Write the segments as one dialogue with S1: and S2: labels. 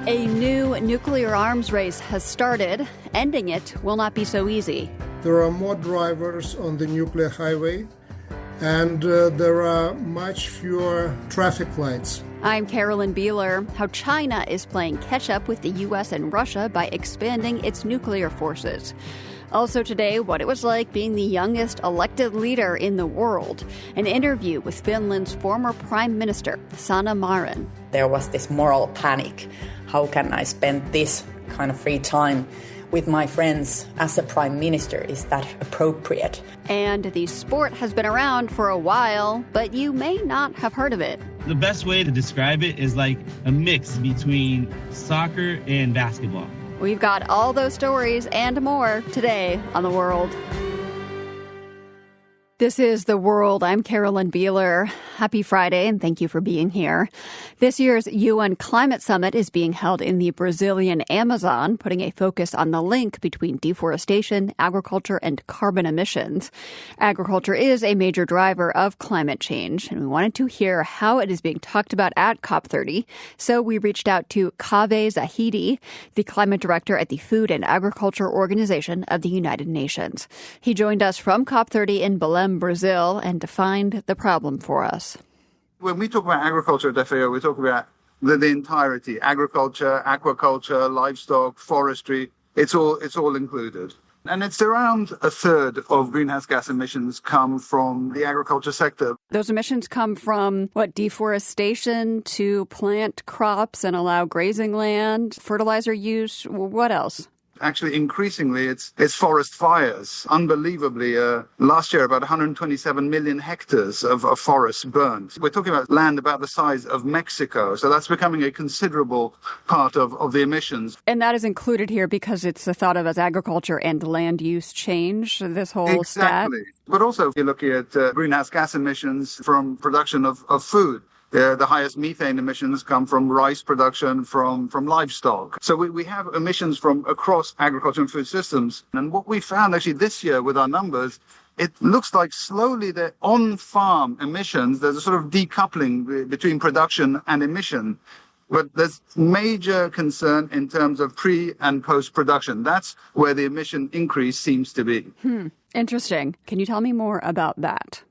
S1: A new nuclear arms race has started. Ending it will not be so easy.
S2: There are more drivers on the nuclear highway, and there are much fewer traffic lights.
S1: I'm Carolyn Beeler. How China is playing catch-up with the U.S. and Russia by expanding its nuclear forces. Also today, what it was like being the youngest elected leader in the world. An interview with Finland's former prime minister, Sanna Marin.
S3: There was this moral panic. How can I spend this kind of free time with my friends as a prime minister? Is that appropriate?
S1: And the sport has been around for a while, but you may not have heard of it.
S4: The best way to describe it is like a mix between soccer and basketball.
S1: We've got all those stories and more today on The World. This is The World. I'm Carolyn Beeler. Happy Friday, and thank you for being here. This year's UN Climate Summit is being held in the Brazilian Amazon, putting a focus on the link between deforestation, agriculture, and carbon emissions. Agriculture is a major driver of climate change, and we wanted to hear how it is being talked about at COP30. So we reached out to Kaveh Zahidi, the climate director at the Food and Agriculture Organization of the United Nations. He joined us from COP30 in Belém, Brazil, and defined the problem for us.
S5: When we talk about agriculture at FAO, we talk about the entirety: agriculture, aquaculture, livestock, forestry. It's all included. And it's around a third of greenhouse gas emissions come from the agriculture sector.
S1: Those emissions come from, deforestation to plant crops and allow grazing land, fertilizer use, what else?
S5: Actually, increasingly, it's forest fires. Unbelievably, last year, about 127 million hectares of forests burned. We're talking about land about the size of Mexico. So that's becoming a considerable part of the emissions.
S1: And that is included here because it's thought of as agriculture and land use change, this whole stat.
S5: Exactly. But also, if you're looking at greenhouse gas emissions from production of food, the highest methane emissions come from rice production, from livestock. So we have emissions from across agriculture and food systems. And what we found actually this year with our numbers, it looks like slowly the on-farm emissions, there's a sort of decoupling between production and emission. But there's major concern in terms of pre- and post-production. That's where the emission increase seems to be.
S1: Interesting. Can you tell me more about that?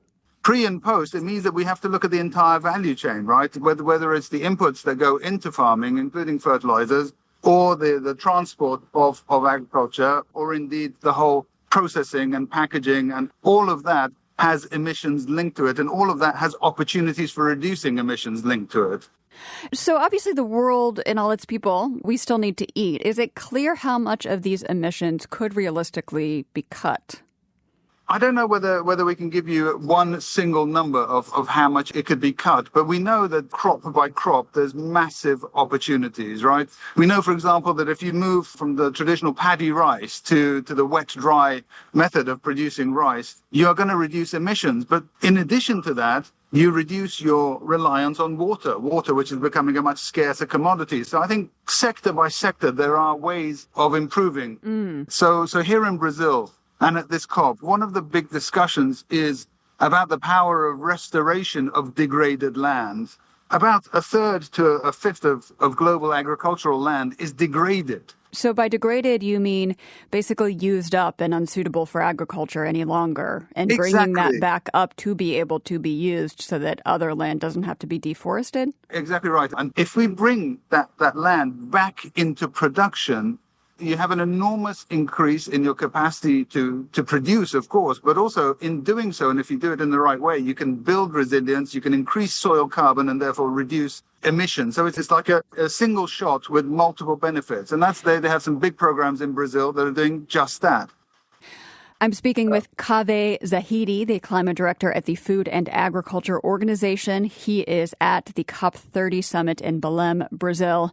S5: Pre and post, it means that we have to look at the entire value chain, right? Whether it's the inputs that go into farming, including fertilizers, or the transport of agriculture, or indeed the whole processing and packaging, and all of that has emissions linked to it, and all of that has opportunities for reducing emissions linked to it.
S1: So obviously the world and all its people, we still need to eat. Is it clear how much of these emissions could realistically be cut?
S5: I don't know whether we can give you one single number of how much it could be cut, but we know that crop by crop, there's massive opportunities, right? We know, for example, that if you move from the traditional paddy rice to the wet-dry method of producing rice, you're going to reduce emissions. But in addition to that, you reduce your reliance on water, which is becoming a much scarcer commodity. So I think sector by sector, there are ways of improving. So here in Brazil, and at this COP, one of the big discussions is about the power of restoration of degraded land. About a third to a fifth of global agricultural land is degraded.
S1: So by degraded, you mean basically used up and unsuitable for agriculture any longer, and bringing that back up to be able to be used so that other land doesn't have to be deforested?
S5: Exactly right. And if we bring that land back into production, you have an enormous increase in your capacity to produce, of course, but also in doing so, and if you do it in the right way, you can build resilience, you can increase soil carbon and therefore reduce emissions. So it's like a single shot with multiple benefits. And they have some big programs in Brazil that are doing just that.
S1: I'm speaking with Kaveh Zahidi, the climate director at the Food and Agriculture Organization. He is at the COP30 summit in Belém, Brazil.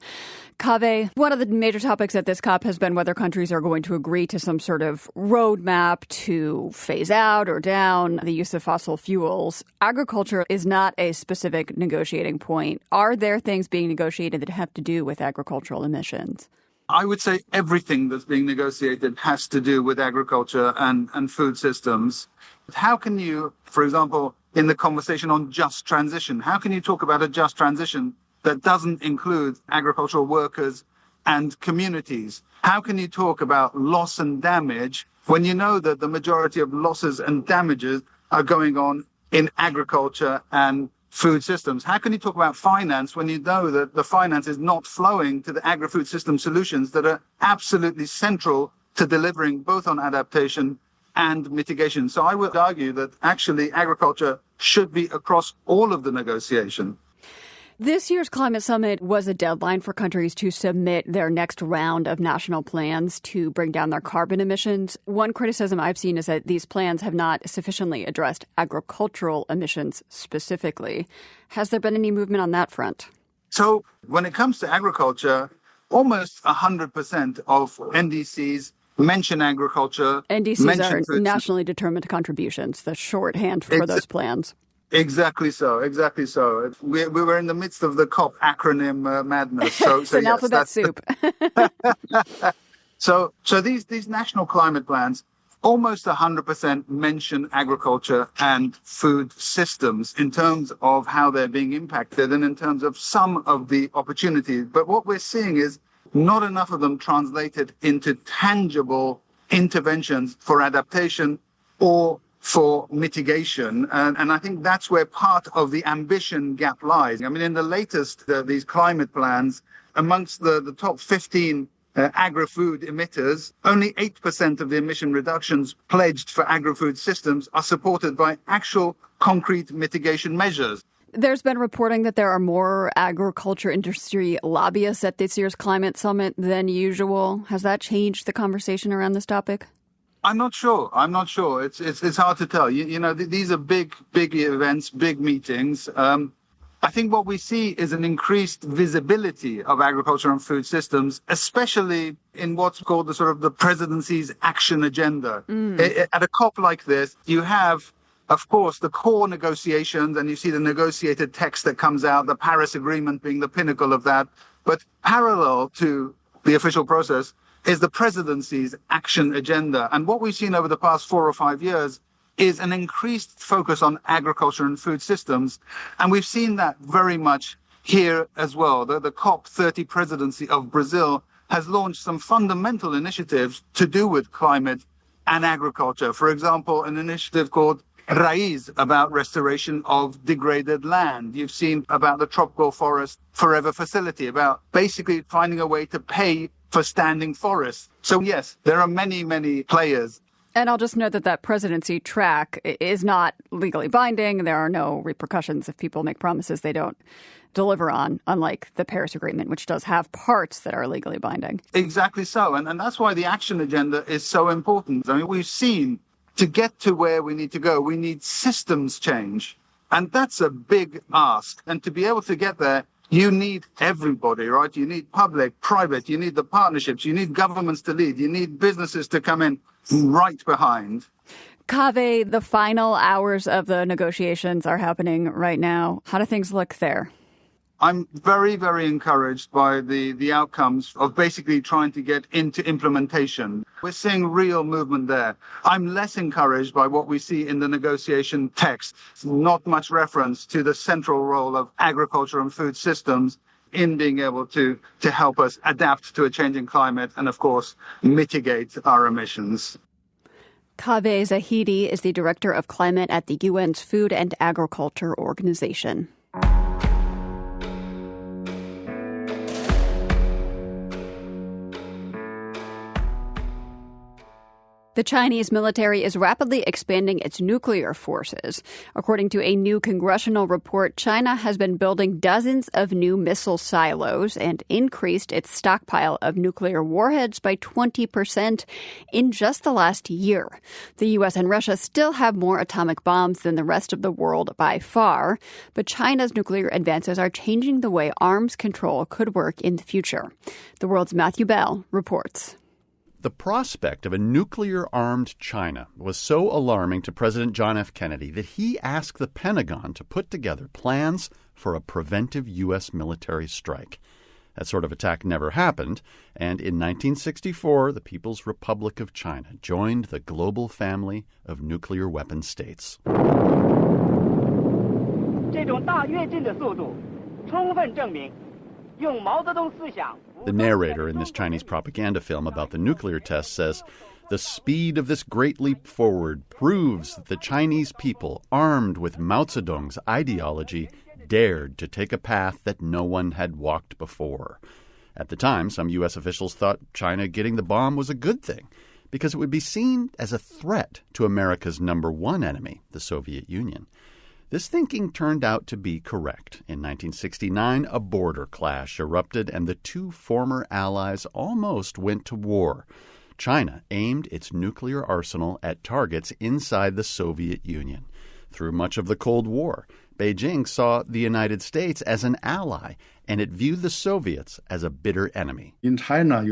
S1: Kaveh, one of the major topics at this COP has been whether countries are going to agree to some sort of roadmap to phase out or down the use of fossil fuels. Agriculture is not a specific negotiating point. Are there things being negotiated that have to do with agricultural emissions?
S5: I would say everything that's being negotiated has to do with agriculture and food systems. How can you, for example, in the conversation on just transition, how can you talk about a just transition that doesn't include agricultural workers and communities? How can you talk about loss and damage when you know that the majority of losses and damages are going on in agriculture and food systems? How can you talk about finance when you know that the finance is not flowing to the agri-food system solutions that are absolutely central to delivering both on adaptation and mitigation? So I would argue that actually agriculture should be across all of the negotiation.
S1: This year's climate summit was a deadline for countries to submit their next round of national plans to bring down their carbon emissions. One criticism I've seen is that these plans have not sufficiently addressed agricultural emissions specifically. Has there been any movement on that front?
S5: So when it comes to agriculture, almost 100% of NDCs mention agriculture.
S1: NDCs are nationally determined contributions, the shorthand for those plans.
S5: Exactly so. We were in the midst of the COP acronym madness. So
S1: it's an alphabet soup.
S5: So these national climate plans, almost 100% mention agriculture and food systems in terms of how they're being impacted and in terms of some of the opportunities. But what we're seeing is not enough of them translated into tangible interventions for adaptation or for mitigation. And I think that's where part of the ambition gap lies. I mean, in the latest, these climate plans, amongst the top 15 agri-food emitters, only 8% of the emission reductions pledged for agri-food systems are supported by actual concrete mitigation measures.
S1: There's been reporting that there are more agriculture industry lobbyists at this year's climate summit than usual. Has that changed the conversation around this topic?
S5: I'm not sure. It's hard to tell. You know, these are big events, big meetings. I think what we see is an increased visibility of agriculture and food systems, especially in what's called the presidency's action agenda. At a COP like this, you have, of course, the core negotiations, and you see the negotiated text that comes out, the Paris Agreement being the pinnacle of that. But parallel to the official process is the presidency's action agenda. And what we've seen over the past 4 or 5 years is an increased focus on agriculture and food systems. And we've seen that very much here as well. The COP30 presidency of Brazil has launched some fundamental initiatives to do with climate and agriculture. For example, an initiative called Raiz, about restoration of degraded land. You've seen about the Tropical Forest Forever Facility, about basically finding a way to pay for standing forests. So yes, there are many players.
S1: And I'll just note that presidency track is not legally binding. There are no repercussions if people make promises they don't deliver on, unlike the Paris Agreement, which does have parts that are legally binding.
S5: Exactly so. And that's why the action agenda is so important. I mean, we've seen to get to where we need to go, we need systems change. And that's a big ask. And to be able to get there, you need everybody, right? You need public, private, you need the partnerships, you need governments to lead, you need businesses to come in right behind.
S1: Kaveh, the final hours of the negotiations are happening right now. How do things look there?
S5: I'm very encouraged by the outcomes of basically trying to get into implementation. We're seeing real movement there. I'm less encouraged by what we see in the negotiation text. Not much reference to the central role of agriculture and food systems in being able to help us adapt to a changing climate and, of course, mitigate our emissions.
S1: Kaveh Zahidi is the Director of Climate at the UN's Food and Agriculture Organization. The Chinese military is rapidly expanding its nuclear forces. According to a new congressional report, China has been building dozens of new missile silos and increased its stockpile of nuclear warheads by 20% in just the last year. The U.S. and Russia still have more atomic bombs than the rest of the world by far, but China's nuclear advances are changing the way arms control could work in the future. The World's Matthew Bell reports.
S6: The prospect of a nuclear-armed China was so alarming to President John F. Kennedy that he asked the Pentagon to put together plans for a preventive U.S. military strike. That sort of attack never happened, and in 1964, the People's Republic of China joined the global family of nuclear weapon states.
S7: 这种大跃进的速度充分证明
S6: The narrator in this Chinese propaganda film about the nuclear test says, "The speed of this great leap forward proves that the Chinese people, armed with Mao Zedong's ideology, dared to take a path that no one had walked before." At the time, some U.S. officials thought China getting the bomb was a good thing because it would be seen as a threat to America's number one enemy, the Soviet Union. This thinking turned out to be correct. In 1969, a border clash erupted and the two former allies almost went to war. China aimed its nuclear arsenal at targets inside the Soviet Union. Through much of the Cold War, Beijing saw the United States as an ally, and it viewed the Soviets as a bitter enemy.
S7: In China,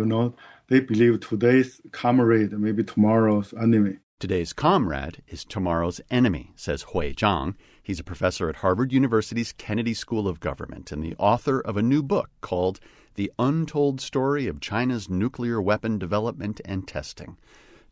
S7: they believe today's comrade may be tomorrow's enemy.
S6: Today's comrade is tomorrow's enemy, says Hui Zhang. He's a professor at Harvard University's Kennedy School of Government and the author of a new book called The Untold Story of China's Nuclear Weapon Development and Testing.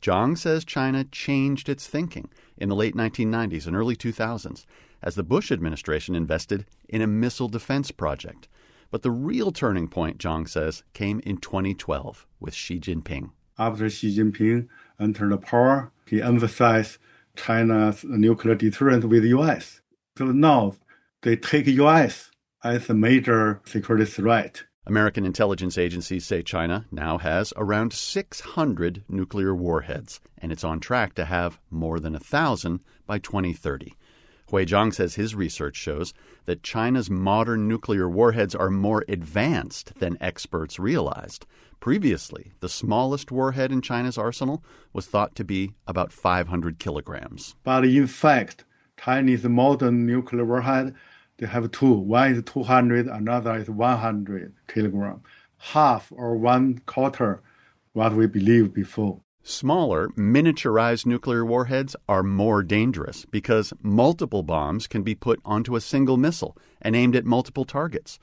S6: Zhang says China changed its thinking in the late 1990s and early 2000s as the Bush administration invested in a missile defense project. But the real turning point, Zhang says, came in 2012 with Xi Jinping.
S7: After Xi Jinping entered power, he emphasized China's nuclear deterrent with the U.S. So now they take U.S. as a major security threat.
S6: American intelligence agencies say China now has around 600 nuclear warheads, and it's on track to have more than 1,000 by 2030. Hui Zhang says his research shows that China's modern nuclear warheads are more advanced than experts realized. Previously, the smallest warhead in China's arsenal was thought to be about 500 kilograms.
S7: But in fact, Chinese modern nuclear warhead, they have two. One is 200, another is 100 kilograms. Half or 1/4 what we believed before.
S6: Smaller, miniaturized nuclear warheads are more dangerous because multiple bombs can be put onto a single missile and aimed at multiple targets.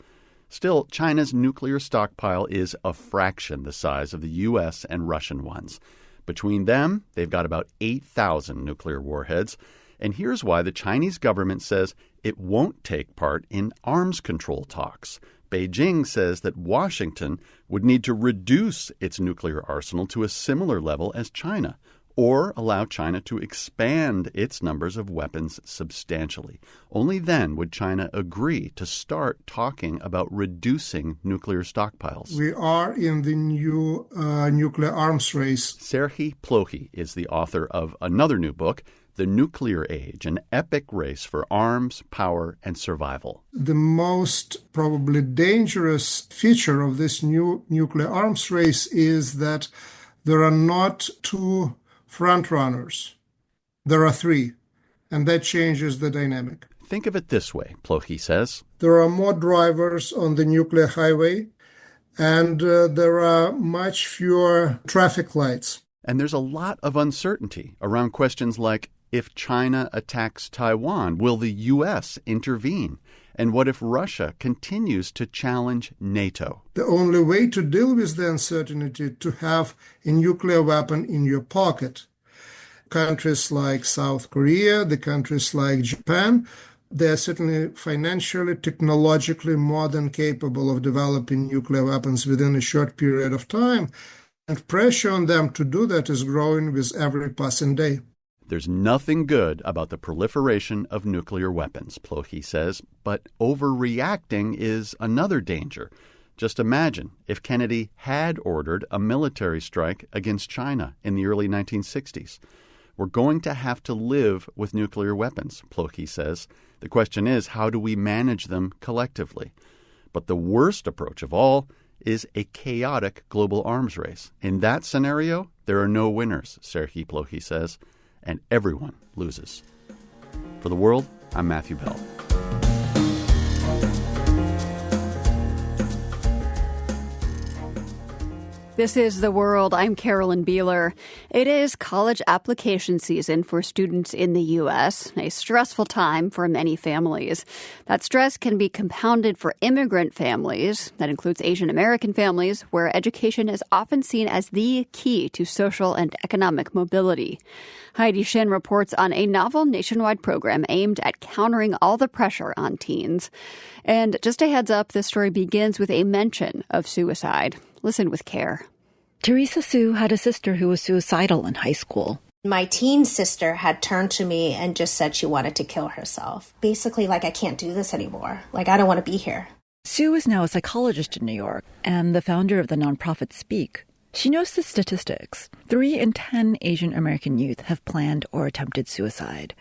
S6: Still, China's nuclear stockpile is a fraction the size of the U.S. and Russian ones. Between them, they've got about 8,000 nuclear warheads. And here's why the Chinese government says it won't take part in arms control talks. Beijing says that Washington would need to reduce its nuclear arsenal to a similar level as China, or allow China to expand its numbers of weapons substantially. Only then would China agree to start talking about reducing nuclear stockpiles.
S2: We are in the new nuclear arms race.
S6: Serhii Plokhy is the author of another new book, The Nuclear Age, an epic race for arms, power, and survival.
S2: The most probably dangerous feature of this new nuclear arms race is that there are not two frontrunners. There are three, and that changes the dynamic.
S6: Think of it this way, Plokhy says.
S2: There are more drivers on the nuclear highway, and there are much fewer traffic lights.
S6: And there's a lot of uncertainty around questions like, if China attacks Taiwan, will the U.S. intervene? And what if Russia continues to challenge NATO?
S2: The only way to deal with the uncertainty is to have a nuclear weapon in your pocket. Countries like South Korea, the countries like Japan, they are certainly financially, technologically more than capable of developing nuclear weapons within a short period of time. And pressure on them to do that is growing with every passing day.
S6: There's nothing good about the proliferation of nuclear weapons, Plokhy says, but overreacting is another danger. Just imagine if Kennedy had ordered a military strike against China in the early 1960s. We're going to have to live with nuclear weapons, Plokhy says. The question is, how do we manage them collectively? But the worst approach of all is a chaotic global arms race. In that scenario, there are no winners, Serhii Plokhy says, and everyone loses. For The World, I'm Matthew Bell.
S1: This is The World. I'm Carolyn Beeler. It is college application season for students in the U.S., a stressful time for many families. That stress can be compounded for immigrant families. That includes Asian American families, where education is often seen as the key to social and economic mobility. Heidi Shin reports on a novel nationwide program aimed at countering all the pressure on teens. And just a heads up, this story begins with a mention of suicide. Listen with care.
S8: Teresa Sue had a sister who was suicidal in high school.
S9: My teen sister had turned to me and just said she wanted to kill herself. Basically, I can't do this anymore. I don't want to be here.
S8: Sue is now a psychologist in New York and the founder of the nonprofit Speak. She knows the statistics. 3 in 10 Asian American youth have planned or attempted suicide.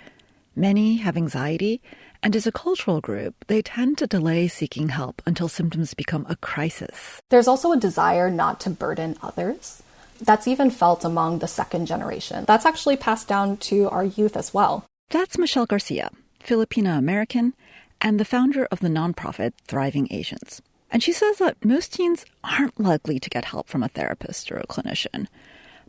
S8: Many have anxiety, and as a cultural group, they tend to delay seeking help until symptoms become a crisis.
S10: There's also a desire not to burden others. That's even felt among the second generation. That's actually passed down to our youth as well.
S8: That's Michelle Garcia, Filipino-American, and the founder of the nonprofit Thriving Asians. And she says that most teens aren't likely to get help from a therapist or a clinician,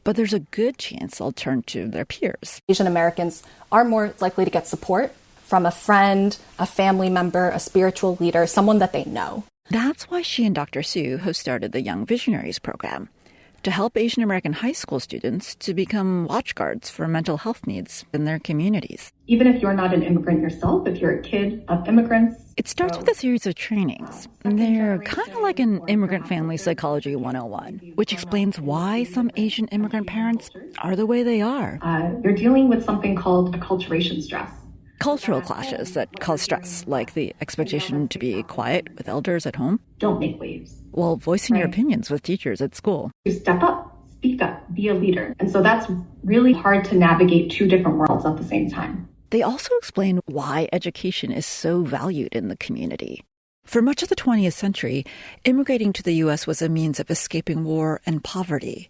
S8: but there's a good chance they'll turn to their peers.
S10: Asian Americans are more likely to get support from a friend, a family member, a spiritual leader, someone that they know.
S8: That's why she and Dr. Sue have started the Young Visionaries program to help Asian American high school students to become watchguards for mental health needs in their communities.
S11: Even if you're not an immigrant yourself, if you're a kid of immigrants.
S8: It starts with a series of trainings. They're kind of like an immigrant family psychology 101, which explains why some Asian immigrant parents are the way they are.
S11: You're dealing with something called acculturation stress.
S8: Cultural clashes that cause stress, like the expectation to be quiet with elders at home.
S11: Don't make waves.
S8: While voicing your opinions with teachers at school.
S11: You step up, speak up, be a leader. And so that's really hard to navigate 2 different worlds at the same time.
S8: They also explain why education is so valued in the community. For much of the 20th century, immigrating to the U.S. was a means of escaping war and poverty.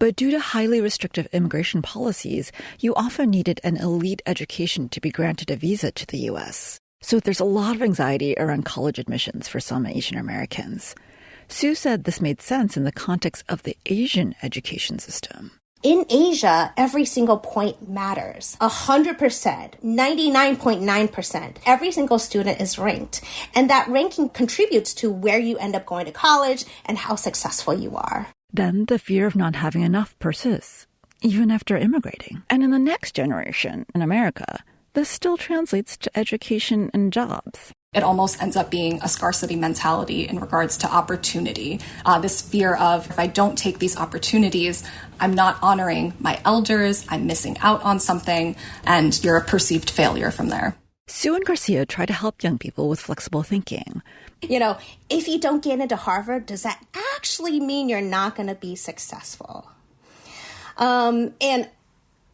S8: But due to highly restrictive immigration policies, you often needed an elite education to be granted a visa to the U.S. So there's a lot of anxiety around college admissions for some Asian Americans. Sue said this made sense in the context of the Asian education system.
S9: In Asia, every single point matters. 100%, 99.9%. Every single student is ranked. And that ranking contributes to where you end up going to college and how successful you are.
S8: Then the fear of not having enough persists, even after immigrating. And in the next generation, in America, this still translates to education and jobs.
S10: It almost ends up being a scarcity mentality in regards to opportunity. This fear of, if I don't take these opportunities, I'm not honoring my elders, I'm missing out on something, and you're a perceived failure from there.
S8: Sue and Garcia try to help young people with flexible thinking.
S9: If you don't get into Harvard, does that actually mean you're not going to be successful? And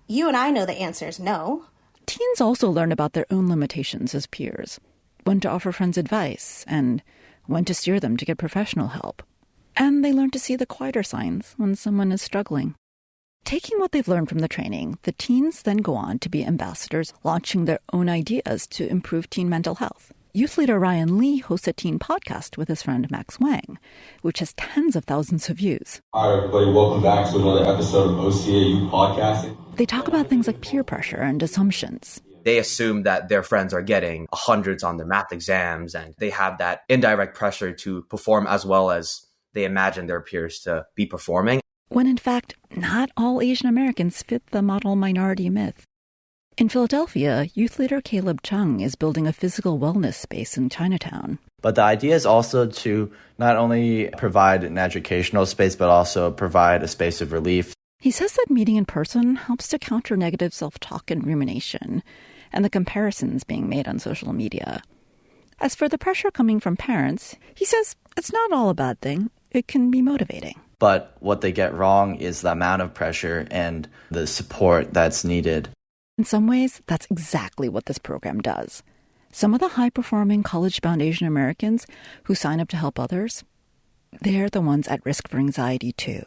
S9: you and I know the answer is no.
S8: Teens also learn about their own limitations as peers, when to offer friends advice, and when to steer them to get professional help. And they learn to see the quieter signs when someone is struggling. Taking what they've learned from the training, the teens then go on to be ambassadors, launching their own ideas to improve teen mental health. Youth leader Ryan Lee hosts a teen podcast with his friend Max Wang, which has tens of thousands of views.
S12: Hi, everybody. Welcome back to another episode of OCAU Podcasting.
S8: They talk about things like peer pressure and assumptions.
S13: They assume that their friends are getting hundreds on their math exams, and they have that indirect pressure to perform as well as they imagine their peers to be performing.
S8: When in fact, not all Asian Americans fit the model minority myth. In Philadelphia, youth leader Caleb Chung is building a physical wellness space in Chinatown.
S14: But the idea is also to not only provide an educational space, but also provide a space of relief.
S8: He says that meeting in person helps to counter negative self-talk and rumination, and the comparisons being made on social media. As for the pressure coming from parents, he says it's not all a bad thing. It can be motivating.
S14: But what they get wrong is the amount of pressure and the support that's needed.
S8: In some ways, that's exactly what this program does. Some of the high-performing college-bound Asian Americans who sign up to help others, they're the ones at risk for anxiety too.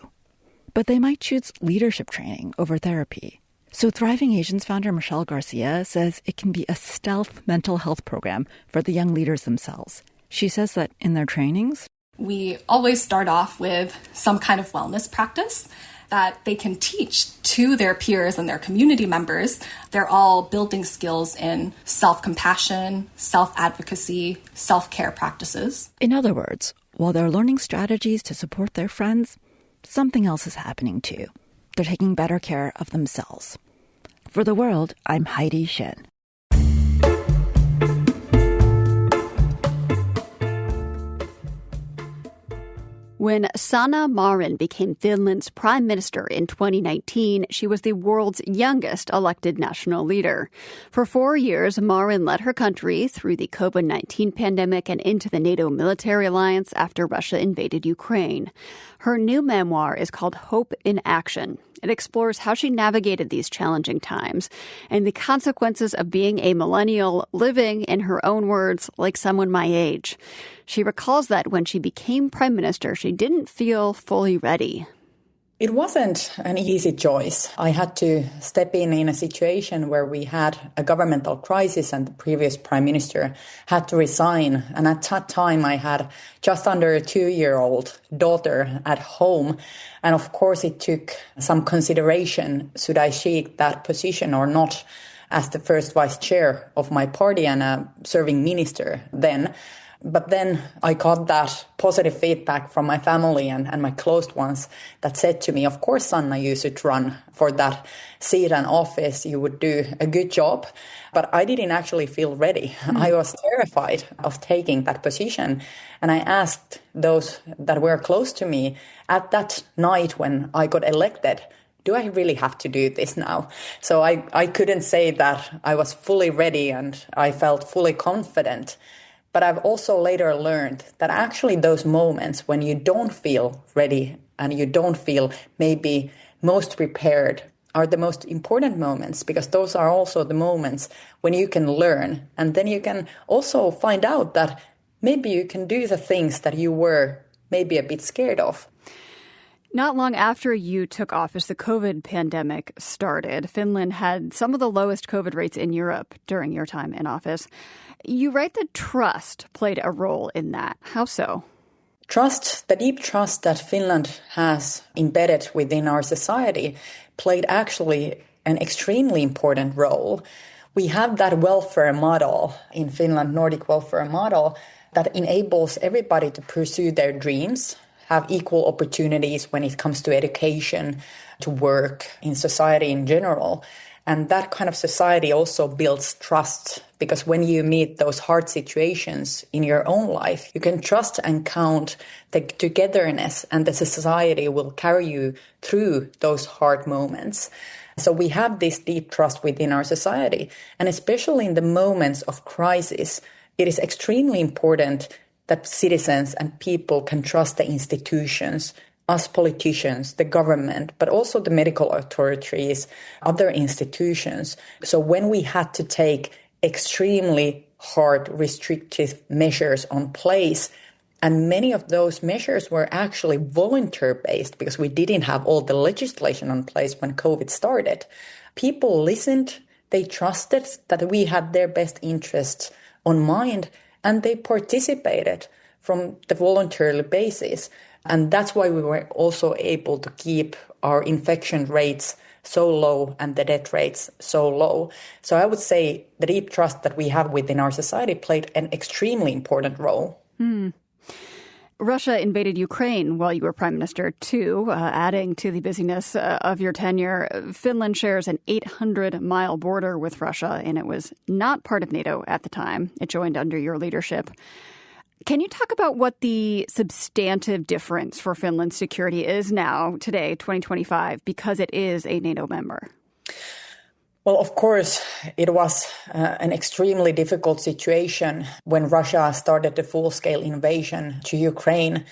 S8: But they might choose leadership training over therapy. So Thriving Asians founder Michelle Garcia says it can be a stealth mental health program for the young leaders themselves. She says that in their trainings,
S10: We always start off with some kind of wellness practice that they can teach to their peers and their community members. They're all building skills in self-compassion, self-advocacy, self-care practices.
S8: In other words, while they're learning strategies to support their friends, something else is happening too. They're taking better care of themselves. For The World, I'm Heidi Shin.
S1: When Sanna Marin became Finland's prime minister in 2019, she was the world's youngest elected national leader. For 4 years, Marin led her country through the COVID-19 pandemic and into the NATO military alliance after Russia invaded Ukraine. Her new memoir is called Hope in Action. It explores how she navigated these challenging times and the consequences of being a millennial living, in her own words, like someone my age. She recalls that when she became prime minister, she didn't feel fully ready.
S3: It wasn't an easy choice. I had to step in a situation where we had a governmental crisis and the previous prime minister had to resign. And at that time, I had just under a 2-year-old daughter at home. And of course, it took some consideration, should I seek that position or not, as the first vice chair of my party and a serving minister then. But then I got that positive feedback from my family and my close ones that said to me, of course, Sanna, you should run for that seat and office. You would do a good job. But I didn't actually feel ready. I was terrified of taking that position. And I asked those that were close to me at that night when I got elected, do I really have to do this now? So I couldn't say that I was fully ready and I felt fully confident. But I've also later learned that actually those moments when you don't feel ready and you don't feel maybe most prepared are the most important moments, because those are also the moments when you can learn. And then you can also find out that maybe you can do the things that you were maybe a bit scared of.
S1: Not long after you took office, the COVID pandemic started. Finland had some of the lowest COVID rates in Europe during your time in office. You write that trust played a role in that. How so?
S3: Trust, the deep trust that Finland has embedded within our society, played actually an extremely important role. We have that welfare model in Finland, Nordic welfare model, that enables everybody to pursue their dreams, have equal opportunities when it comes to education, to work, in society in general. And that kind of society also builds trust, because when you meet those hard situations in your own life, you can trust and count the togetherness, and the society will carry you through those hard moments. So we have this deep trust within our society. And especially in the moments of crisis, it is extremely important that citizens and people can trust the institutions, us politicians, the government, but also the medical authorities, other institutions. So when we had to take extremely hard restrictive measures on place, and many of those measures were actually volunteer-based because we didn't have all the legislation on place when COVID started, people listened, they trusted that we had their best interests on mind, and they participated from the voluntary basis. And that's why we were also able to keep our infection rates so low and the death rates so low. So I would say the deep trust that we have within our society played an extremely important role.
S1: Russia invaded Ukraine while you were prime minister, too, adding to the busyness of your tenure. Finland shares an 800-mile border with Russia, and it was not part of NATO at the time. It joined under your leadership. Can you talk about what the substantive difference for Finland's security is now, today, 2025, because it is a NATO member?
S3: Well, of course, it was an extremely difficult situation when Russia started the full-scale invasion to Ukraine.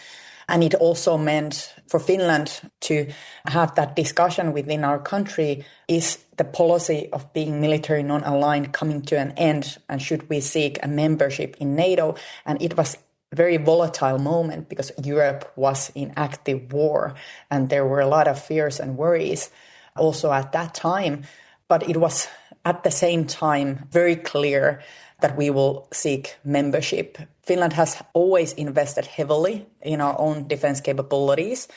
S3: And it also meant for Finland to have that discussion within our country, is the policy of being military non-aligned coming to an end, and should we seek a membership in NATO? And it was a very volatile moment because Europe was in active war and there were a lot of fears and worries also at that time. But it was at the same time very clear that we will seek membership. Finland has always invested heavily in our own defense capabilities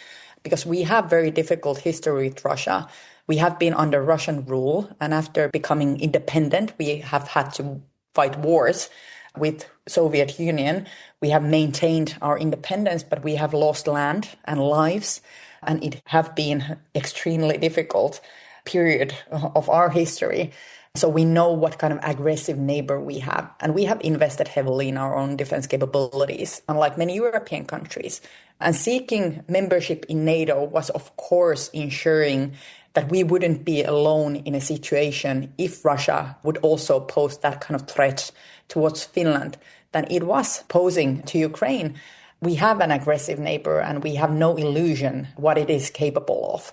S3: because we have very difficult history with Russia. We have been under Russian rule, and after becoming independent, we have had to fight wars with Soviet Union. We have maintained our independence, but we have lost land and lives, and it have been extremely difficult period of our history. So we know what kind of aggressive neighbor we have. And we have invested heavily in our own defense capabilities, unlike many European countries. And seeking membership in NATO was, of course, ensuring that we wouldn't be alone in a situation if Russia would also pose that kind of threat towards Finland than it was posing to Ukraine. We have an aggressive neighbor and we have no illusion what it is capable of.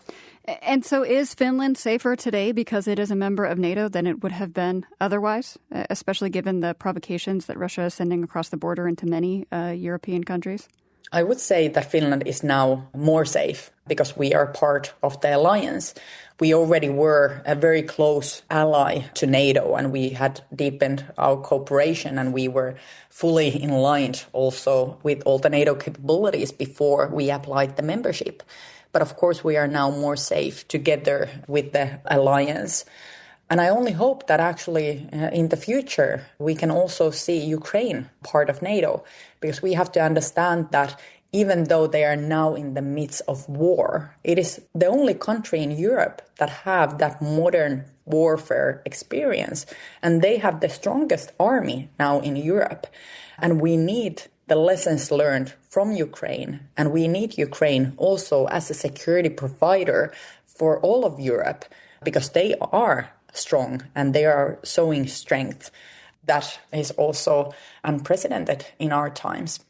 S1: And so is Finland safer today because it is a member of NATO than it would have been otherwise, especially given the provocations that Russia is sending across the border into many European countries?
S3: I would say that Finland is now more safe because we are part of the alliance. We already were a very close ally to NATO and we had deepened our cooperation and we were fully in line also with all the NATO capabilities before we applied the membership. But of course, we are now more safe together with the alliance. And I only hope that actually in the future, we can also see Ukraine part of NATO, because we have to understand that even though they are now in the midst of war, it is the only country in Europe that have that modern warfare experience. And they have the strongest army now in Europe. And we need the lessons learned from Ukraine. And we need Ukraine also as a security provider for all of Europe, because they are strong and they are showing strength that is also unprecedented in our times.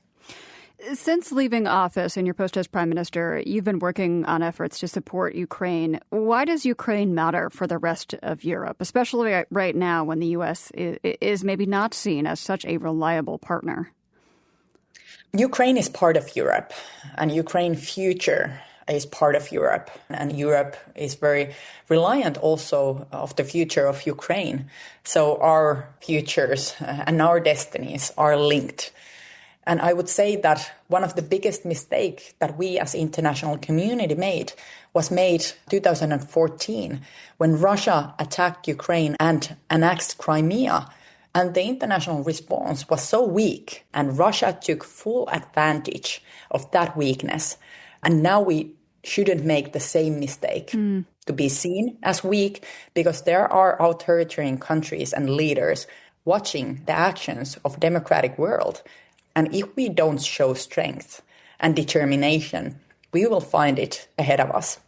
S1: Since leaving office in your post as prime minister, you've been working on efforts to support Ukraine. Why does Ukraine matter for the rest of Europe, especially right now when the U.S. is maybe not seen as such a reliable partner?
S3: Ukraine is part of Europe, and Ukraine's future is part of Europe. And Europe is very reliant also of the future of Ukraine. So our futures and our destinies are linked. And I would say that one of the biggest mistakes that we as international community made was made 2014 when Russia attacked Ukraine and annexed Crimea. And the international response was so weak, and Russia took full advantage of that weakness. And now we shouldn't make the same mistake to be seen as weak, because there are authoritarian countries and leaders watching the actions of democratic world. And if we don't show strength and determination, we will find it ahead of us.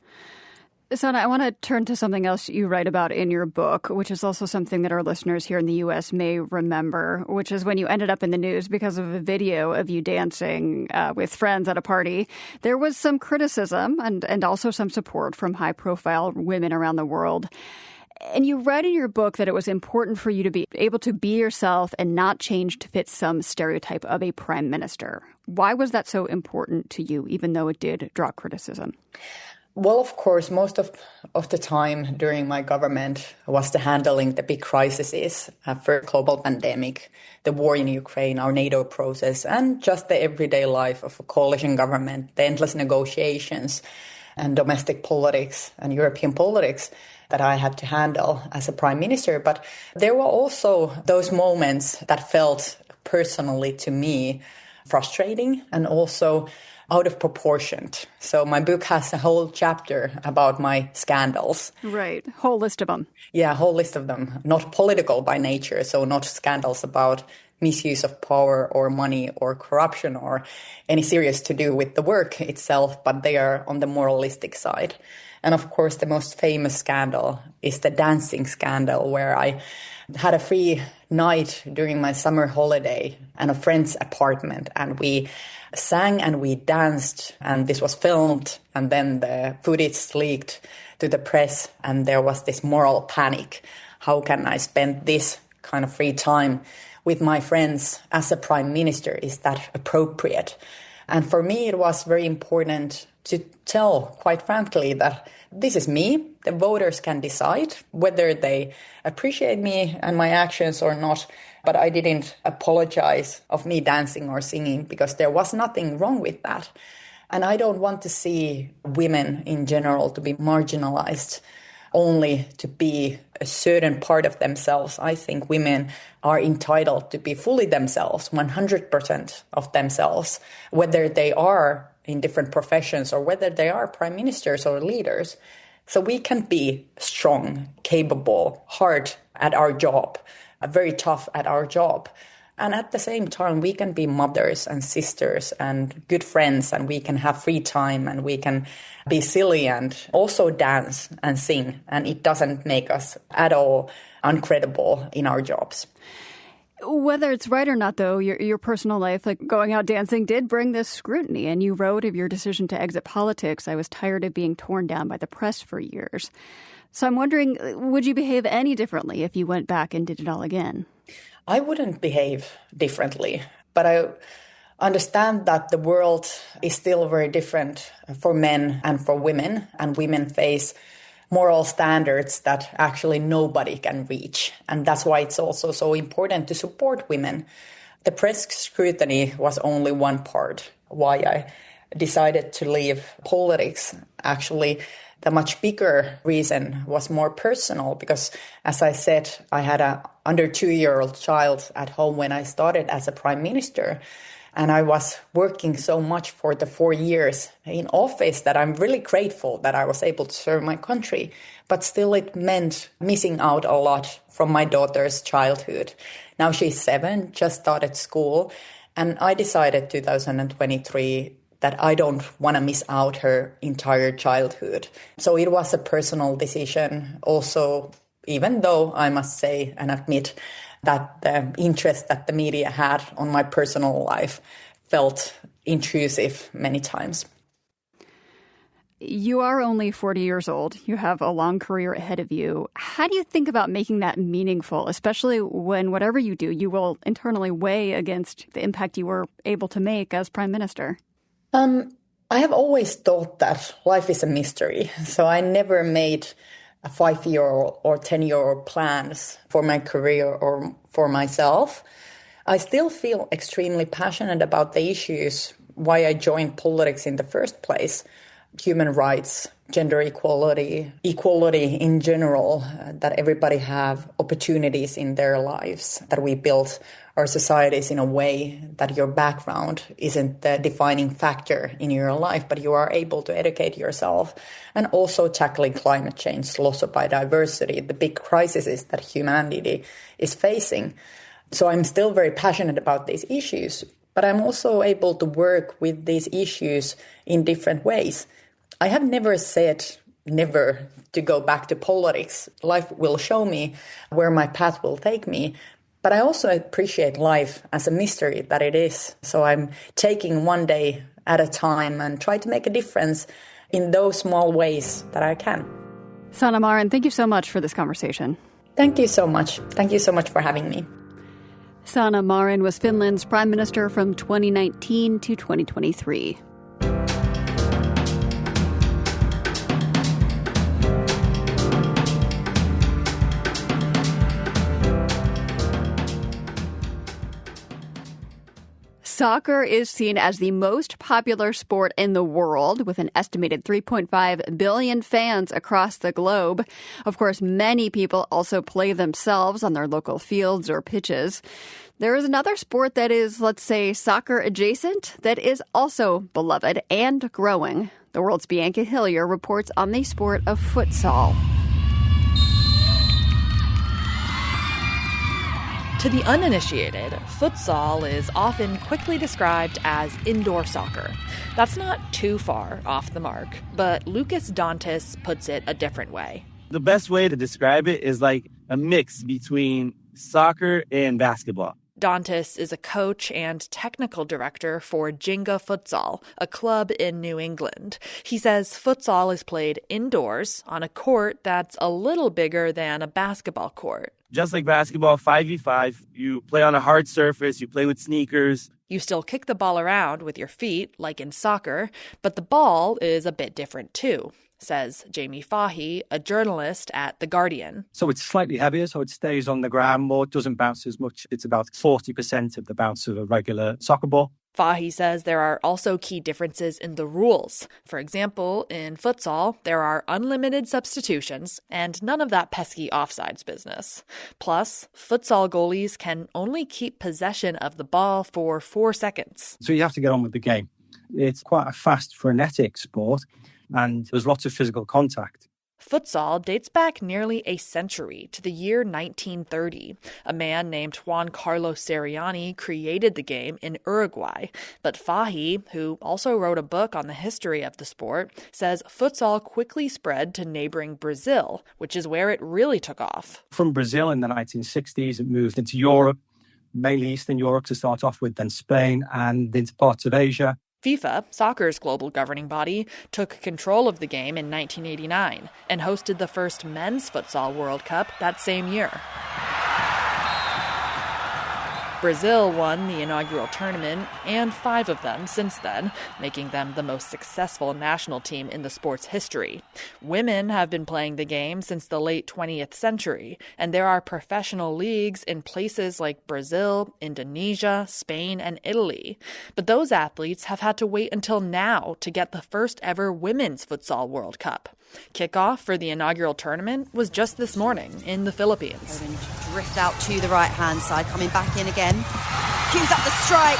S1: Sanna, I want to turn to something else you write about in your book, which is also something that our listeners here in the U.S. may remember, which is when you ended up in the news because of a video of you dancing with friends at a party. There was some criticism and also some support from high-profile women around the world. And you write in your book that it was important for you to be able to be yourself and not change to fit some stereotype of a prime minister. Why was that so important to you, even though it did draw criticism?
S3: Well, of course, most of the time during my government was the handling the big crises, first global pandemic, the war in Ukraine, our NATO process, and just the everyday life of a coalition government, the endless negotiations and domestic politics and European politics that I had to handle as a prime minister. But there were also those moments that felt personally to me frustrating and also out of proportion. So my book has a whole chapter about my scandals.
S1: Right. Whole list of them.
S3: Yeah, whole list of them. Not political by nature, so not scandals about misuse of power or money or corruption or any serious to do with the work itself, but they are on the moralistic side. And of course, the most famous scandal is the dancing scandal, where I had a free night during my summer holiday in a friend's apartment, and we sang and we danced, and this was filmed, and then the footage leaked to the press, and there was this moral panic. How can I spend this kind of free time with my friends as a prime minister? Is that appropriate? And for me, it was very important to tell, quite frankly, that this is me. The voters can decide whether they appreciate me and my actions or not. But I didn't apologize of me dancing or singing because there was nothing wrong with that. And I don't want to see women in general to be marginalized only to be a certain part of themselves. I think women are entitled to be fully themselves, 100% of themselves, whether they are in different professions or whether they are prime ministers or leaders. So we can be strong, capable, hard at our job, very tough at our job. And at the same time, we can be mothers and sisters and good friends, and we can have free time, and we can be silly and also dance and sing. And it doesn't make us at all uncredible in our jobs.
S1: Whether it's right or not, though, your personal life, like going out dancing, did bring this scrutiny. And you wrote of your decision to exit politics, "I was tired of being torn down by the press for years." So I'm wondering, would you behave any differently if you went back and did it all again?
S3: I wouldn't behave differently, but I understand that the world is still very different for men and for women, and women face moral standards that actually nobody can reach. And that's why it's also so important to support women. The press scrutiny was only one part why I decided to leave politics. Actually, the much bigger reason was more personal because, as I said, I had an under 2-year-old child at home when I started as a prime minister. And I was working so much for the 4 years in office that I'm really grateful that I was able to serve my country. But still, it meant missing out a lot from my daughter's childhood. Now she's 7, just started school. And I decided 2023 that I don't want to miss out her entire childhood. So it was a personal decision also, even though I must say and admit that the interest that the media had on my personal life felt intrusive many times.
S1: You are only 40 years old. You have a long career ahead of you. How do you think about making that meaningful, especially when whatever you do, you will internally weigh against the impact you were able to make as prime minister?
S3: I have always thought that life is a mystery. So I never made a 5-year or 10-year plans for my career or for myself. I still feel extremely passionate about the issues why I joined politics in the first place. Human rights, gender equality, equality in general, that everybody have opportunities in their lives, that we build our societies in a way that your background isn't the defining factor in your life, but you are able to educate yourself, and also tackling climate change, loss of biodiversity, the big crises that humanity is facing. So I'm still very passionate about these issues, but I'm also able to work with these issues in different ways. I have never said never to go back to politics. Life will show me where my path will take me. But I also appreciate life as a mystery that it is. So I'm taking one day at a time and try to make a difference in those small ways that I can.
S1: Sanna, Marin, thank you so much for this conversation.
S3: Thank you so much. Thank you so much for having me.
S1: Sanna Marin was Finland's prime minister from 2019 to 2023. Soccer is seen as the most popular sport in the world, with an estimated 3.5 billion fans across the globe. Of course, many people also play themselves on their local fields or pitches. There is another sport that is, let's say, soccer adjacent that is also beloved and growing. The World's Bianca Hillier reports on the sport of futsal.
S15: To the uninitiated, futsal is often quickly described as indoor soccer. That's not too far off the mark, but Lucas Dantis puts it a different way.
S4: The best way to describe it is like a mix between soccer and basketball.
S15: Dantis is a coach and technical director for Jinga Futsal, a club in New England. He says futsal is played indoors on a court that's a little bigger than a basketball court.
S4: Just like basketball, 5v5, you play on a hard surface, you play with sneakers.
S15: You still kick the ball around with your feet, like in soccer, but the ball is a bit different too. says Jamie Fahy, a journalist at The Guardian.
S16: So it's slightly heavier, so it stays on the ground more, doesn't bounce as much. It's about 40% of the bounce of a regular soccer ball.
S15: Fahy says there are also key differences in the rules. For example, in futsal, there are unlimited substitutions and none of that pesky offsides business. Plus, futsal goalies can only keep possession of the ball for 4 seconds.
S16: So you have to get on with the game. It's quite a fast, frenetic sport, and there's lots of physical contact.
S15: Futsal dates back nearly a century to the year 1930. A man named Juan Carlos Seriani created the game in Uruguay. But Fahy, who also wrote a book on the history of the sport, says futsal quickly spread to neighboring Brazil, which is where it really took off.
S16: From Brazil in the 1960s, it moved into Europe, mainly Eastern Europe to start off with, then Spain, and into parts of Asia.
S15: FIFA, soccer's global governing body, took control of the game in 1989 and hosted the first men's futsal World Cup that same year. Brazil won the inaugural tournament and 5 of them since then, making them the most successful national team in the sport's history. Women have been playing the game since the late 20th century, and there are professional leagues in places like Brazil, Indonesia, Spain, and Italy. But those athletes have had to wait until now to get the first ever Women's Futsal World Cup. Kickoff for the inaugural tournament was just this morning in the Philippines.
S17: Drift out to the right-hand side, coming back in again. Cues up the strike.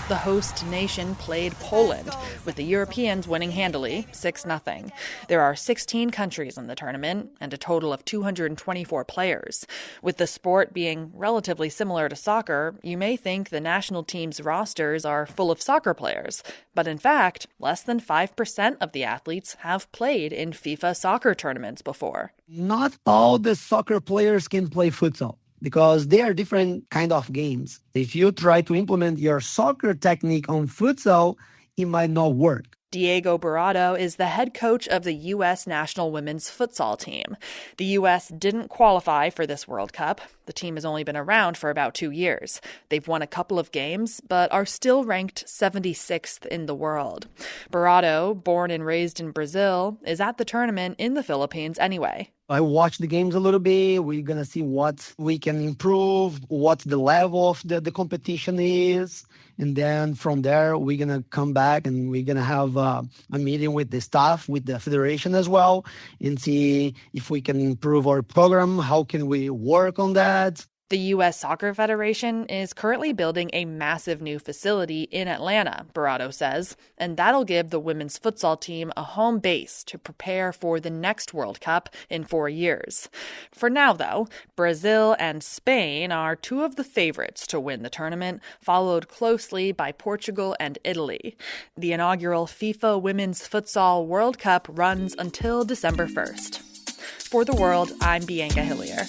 S15: The host nation played Poland, with the Europeans winning handily, 6-0. There are 16 countries in the tournament and a total of 224 players. With the sport being relatively similar to soccer, you may think the national team's rosters are full of soccer players. But in fact, less than 5% of the athletes have played in FIFA soccer tournaments before.
S18: Not all the soccer players can play futsal, because they are different kind of games. If you try to implement your soccer technique on futsal, it might not work.
S15: Diego Barado is the head coach of the U.S. national women's futsal team. The U.S. didn't qualify for this World Cup. The team has only been around for about 2 years. They've won a couple of games, but are still ranked 76th in the world. Barado, born and raised in Brazil, is at the tournament in the Philippines anyway.
S18: I watch the games a little bit. We're going to see what we can improve, what the level of the competition is. And then from there, we're going to come back and we're going to have a meeting with the staff, with the federation as well, and see if we can improve our program. How can we work on that?
S15: The U.S. Soccer Federation is currently building a massive new facility in Atlanta, Barado says, and that'll give the women's futsal team a home base to prepare for the next World Cup in 4 years. For now, though, Brazil and Spain are 2 of the favorites to win the tournament, followed closely by Portugal and Italy. The inaugural FIFA Women's Futsal World Cup runs until December 1st. For The World, I'm Bianca Hillier.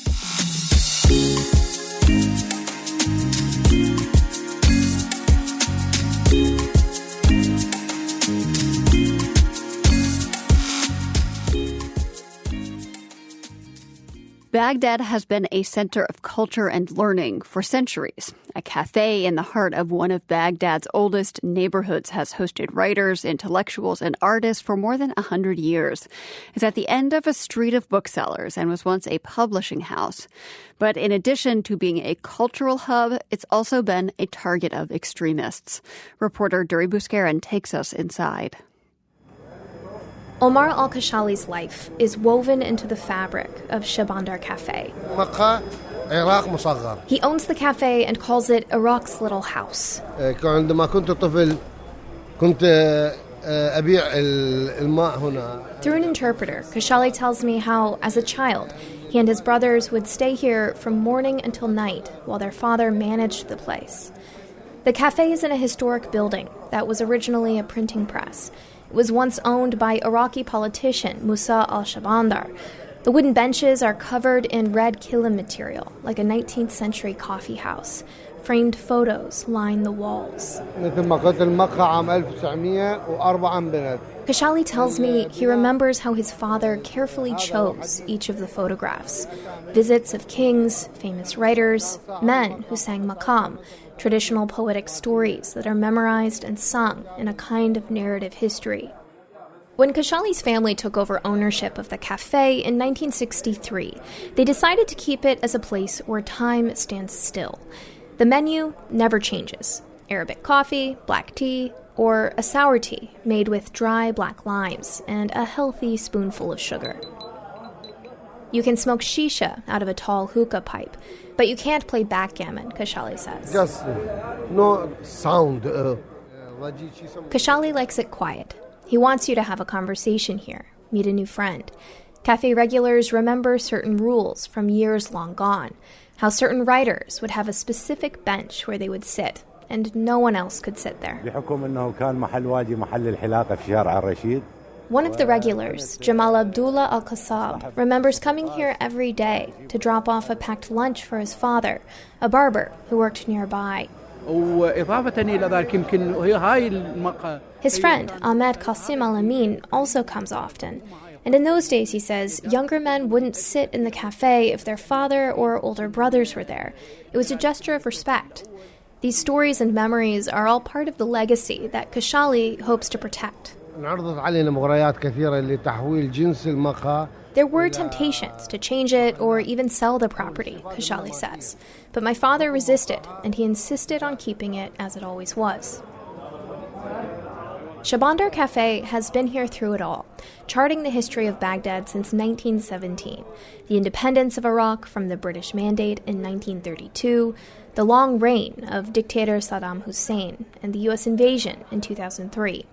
S1: Baghdad has been a center of culture and learning for centuries. A cafe in the heart of one of Baghdad's oldest neighborhoods has hosted writers, intellectuals, and artists for more than 100 years. It's at the end of a street of booksellers and was once a publishing house. But in addition to being a cultural hub, it's also been a target of extremists. Reporter Duri Buscaran takes us inside.
S19: Omar al-Kashali's life is woven into the fabric of Shabandar Cafe. He owns the cafe and calls it Iraq's little house.
S20: Through
S19: an interpreter, Kashali tells me how, as a child, he and his brothers would stay here from morning until night while their father managed the place. The cafe is in a historic building that was originally a printing press. It was once owned by Iraqi politician Musa al-Shabandar. The wooden benches are covered in red kilim material, like a 19th century coffee house. Framed photos line the walls. Kashali tells me he remembers how his father carefully chose each of the photographs. Visits of kings, famous writers, men who sang maqam, traditional poetic stories that are memorized and sung in a kind of narrative history. When Khashoggi's family took over ownership of the cafe in 1963, they decided to keep it as a place where time stands still. The menu never changes. Arabic coffee, black tea, or a sour tea made with dry black limes and a healthy spoonful of sugar. You can smoke shisha out of a tall hookah pipe, but you can't play backgammon, Khashoggi says.
S20: Just no sound.
S19: Khashoggi likes it quiet. He wants you to have a conversation here, meet a new friend. Cafe regulars remember certain rules from years long gone, how certain writers would have a specific bench where they would sit, and no one else could sit there. One of the regulars, Jamal Abdullah Al-Qassab, remembers coming here every day to drop off a packed lunch for his father, a barber who worked nearby. His friend, Ahmed Qasim Al-Amin, also comes often. And in those days, he says, younger men wouldn't sit in the cafe if their father or older brothers were there. It was a gesture of respect. These stories and memories are all part of the legacy that Khashoggi hopes to protect. There were temptations to change it or even sell the property, Khashoggi says. But my father resisted, and he insisted on keeping it as it always was. Shabandar Cafe has been here through it all, charting the history of Baghdad since 1917, the independence of Iraq from the British Mandate in 1932, the long reign of dictator Saddam Hussein, and the U.S. invasion in 2003.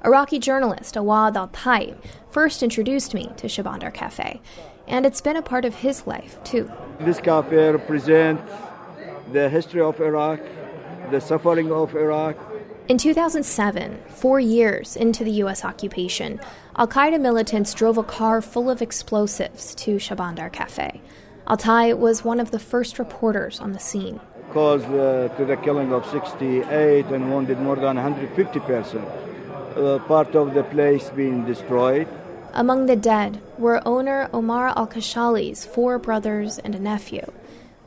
S19: Iraqi journalist Awad Al-Taib first introduced me to Shabandar Cafe, and it's been a part of his life, too.
S21: This cafe represents the history of Iraq, the suffering of Iraq.
S19: In 2007, 4 years into the U.S. occupation, al-Qaeda militants drove a car full of explosives to Shabandar Cafe. Al-Tai was one of the first reporters on the scene.
S21: Caused to the killing of 68 and wounded more than 150 persons. Part of the place being destroyed.
S19: Among the dead were owner Omar al-Khashoggi's 4 brothers and a nephew.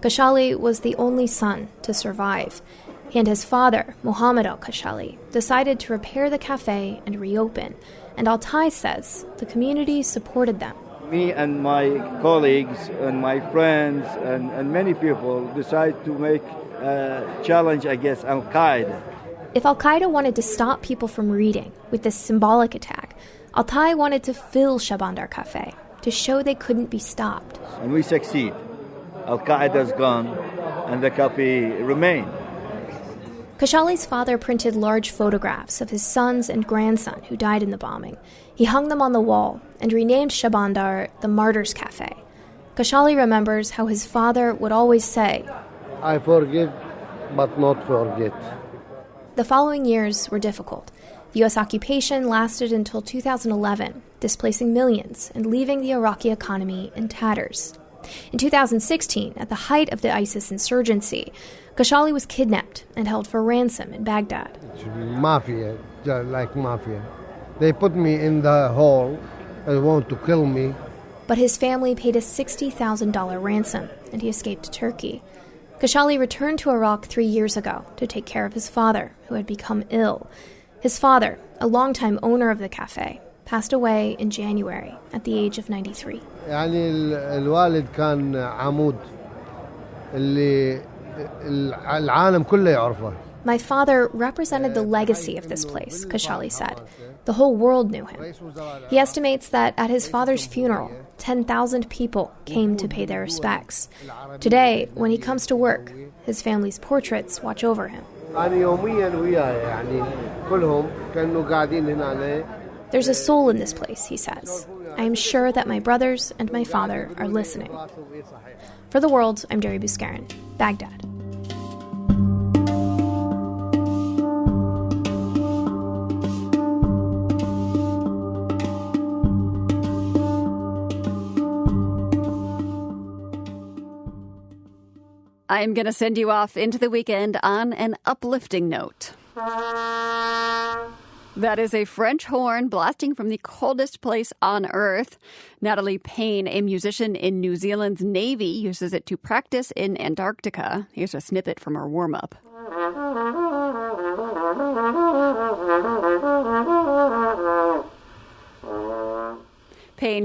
S19: Khashoggi was the only son to survive. He and his father, Mohammed al-Khashoggi, decided to repair the cafe and reopen. And Al-Tai says the community supported them.
S21: Me and my colleagues and my friends and many people decided to make a challenge against Al-Qaeda.
S19: If Al-Qaeda wanted to stop people from reading with this symbolic attack, Al-Tai wanted to fill Shabandar Cafe to show they couldn't be stopped.
S21: And we succeed. Al-Qaeda's gone and the cafe remained.
S19: Khashoggi's father printed large photographs of his sons and grandson who died in the bombing. He hung them on the wall and renamed Shabandar the Martyrs Cafe. Khashoggi remembers how his father would always say,
S20: I forgive, but not forget.
S19: The following years were difficult. The U.S. occupation lasted until 2011, displacing millions and leaving the Iraqi economy in tatters. In 2016, at the height of the ISIS insurgency, Khashoggi was kidnapped and held for ransom in Baghdad.
S20: Mafia, like mafia. They put me in the hole. They want to kill me.
S19: But his family paid a $60,000 ransom, and he escaped to Turkey. Khashoggi returned to Iraq 3 years ago to take care of his father, who had become ill. His father, a longtime owner of the cafe, passed away in January at the age of 93.
S20: الوالد كان عمود اللي العالم كله يعرفه.
S19: My father represented the legacy of this place, Khashoggi said. The whole world knew him. He estimates that at his father's funeral, 10,000 people came to pay their respects. Today, when he comes to work, his family's portraits watch over him. There's a soul in this place, he says. I am sure that my brothers and my father are listening. For The World, I'm Jerry Buscarin, Baghdad.
S1: I'm going to send you off into the weekend on an uplifting note. That is a French horn blasting from the coldest place on Earth. Natalie Payne, a musician in New Zealand's Navy, uses it to practice in Antarctica. Here's a snippet from her warm-up.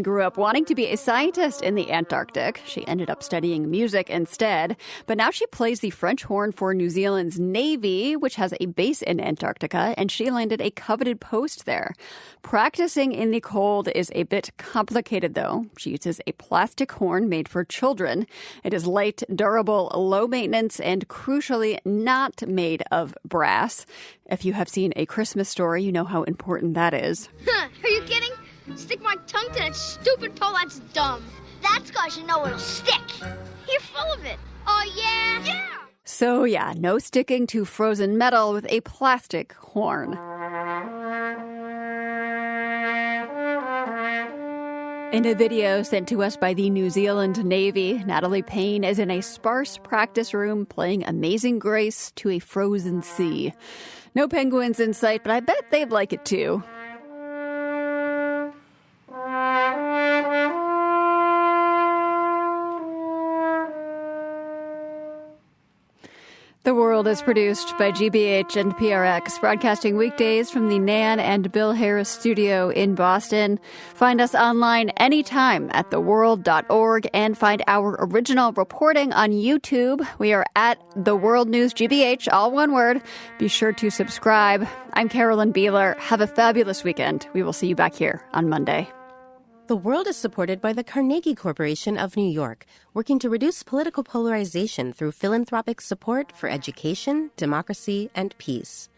S1: Marin grew up wanting to be a scientist in the Antarctic. She ended up studying music instead, but now she plays the French horn for New Zealand's Navy, which has a base in Antarctica, and she landed a coveted post there. Practicing in the cold is a bit complicated, though. She uses a plastic horn made for children. It is light, durable, low maintenance, and crucially not made of brass. If you have seen A Christmas Story, you know how important that is.
S5: Are you kidding? Stick my tongue to that stupid pole, that's dumb. That's because you know it'll stick. You're full of it. Oh, yeah? Yeah!
S1: So yeah, no sticking to frozen metal with a plastic horn. In a video sent to us by the New Zealand Navy, Natalie Payne is in a sparse practice room playing Amazing Grace to a frozen sea. No penguins in sight, but I bet they'd like it too. The World is produced by GBH and PRX, broadcasting weekdays from the Nan and Bill Harris studio in Boston. Find us online anytime at theworld.org and find our original reporting on YouTube. We are at The World News GBH, all one word. Be sure to subscribe. I'm Carolyn Beeler. Have a fabulous weekend. We will see you back here on Monday.
S22: The World is supported by the Carnegie Corporation of New York, working to reduce political polarization through philanthropic support for education, democracy, and peace.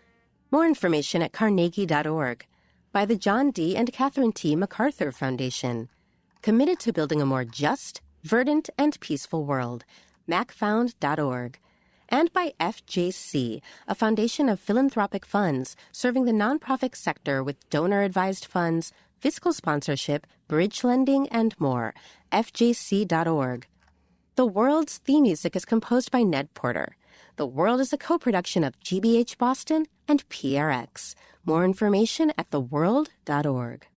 S22: More information at carnegie.org. By the John D. and Catherine T. MacArthur Foundation. Committed to building a more just, verdant, and peaceful world. macfound.org. And by FJC, a foundation of philanthropic funds serving the nonprofit sector with donor-advised funds, fiscal sponsorship, bridge lending, and more. FJC.org. The World's theme music is composed by Ned Porter. The World is a co-production of GBH Boston and PRX. More information at theworld.org.